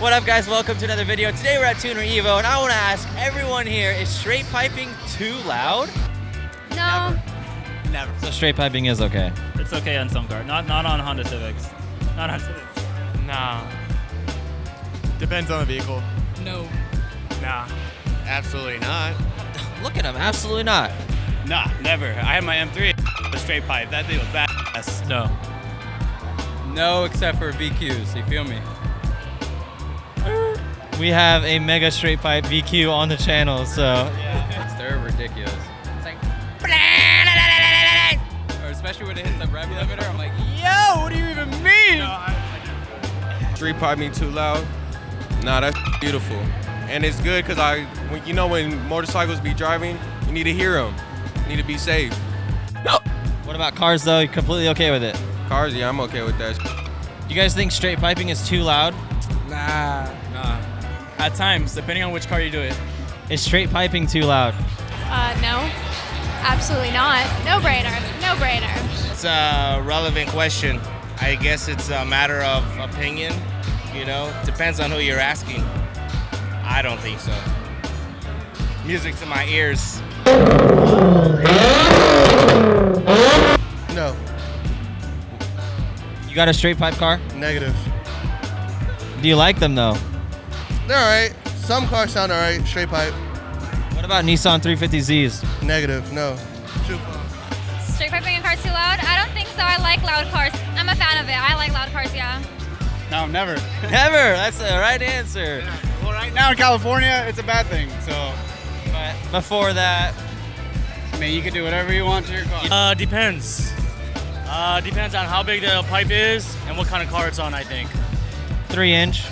What up, guys? Welcome to another video. Today we're at Tuner Evo, and I want to ask everyone here, is straight piping too loud? No. Never. So straight piping is okay? It's okay on some cars. Not on Honda Civics. Not on Civics. Nah. Depends on the vehicle. No. Nah. Absolutely not. Look at him, absolutely not. Nah, never. I had my M3, the straight pipe. That thing was badass. No. No, except for VQs, you feel me? We have a mega straight pipe VQ on the channel, so. They're ridiculous. It's like, or especially when it hits the rev limiter, I'm like, yo, what do you even mean? Street piping too loud? Nah, that's beautiful. And it's good because when motorcycles be driving, you need to hear them. You need to be safe. What about cars though? You completely okay with it? Cars, yeah, I'm okay with that. You guys think straight piping is too loud? Nah. At times, depending on which car you do it. Is straight piping too loud? No. Absolutely not. No brainer. No brainer. It's a relevant question. I guess it's a matter of opinion, you know? Depends on who you're asking. I don't think so. Music to my ears. No. You got a straight pipe car? Negative. Do you like them though? They're alright. Some cars sound alright. Straight pipe. What about Nissan 350Zs? Negative. No. Straight piping in cars too loud? I don't think so. I like loud cars. I'm a fan of it. I like loud cars, yeah. No, never. Never, that's the right answer. Well, right now in California, it's a bad thing. So, But before that, I mean, you can do whatever you want to your car. Depends. Depends on how big the pipe is and what kind of car it's on, I think. 3-inch.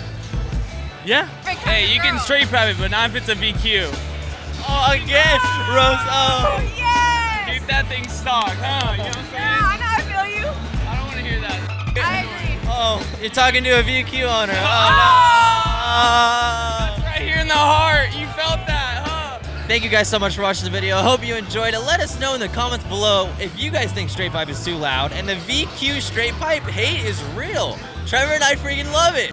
Yeah. Hey, you can straight pipe it, but not if it's a VQ. Oh, again, Rose. Oh. Yes! Keep that thing stock, huh? You know what I'm saying? Yeah, I know. I feel you. I don't want to hear that. I agree. Oh, you're talking to a VQ owner. Oh, no. Right here in the heart. You felt that, huh? Thank you guys so much for watching the video. I hope you enjoyed it. Let us know in the comments below if you guys think straight pipe is too loud and the VQ straight pipe hate is real. Trevor and I freaking love it.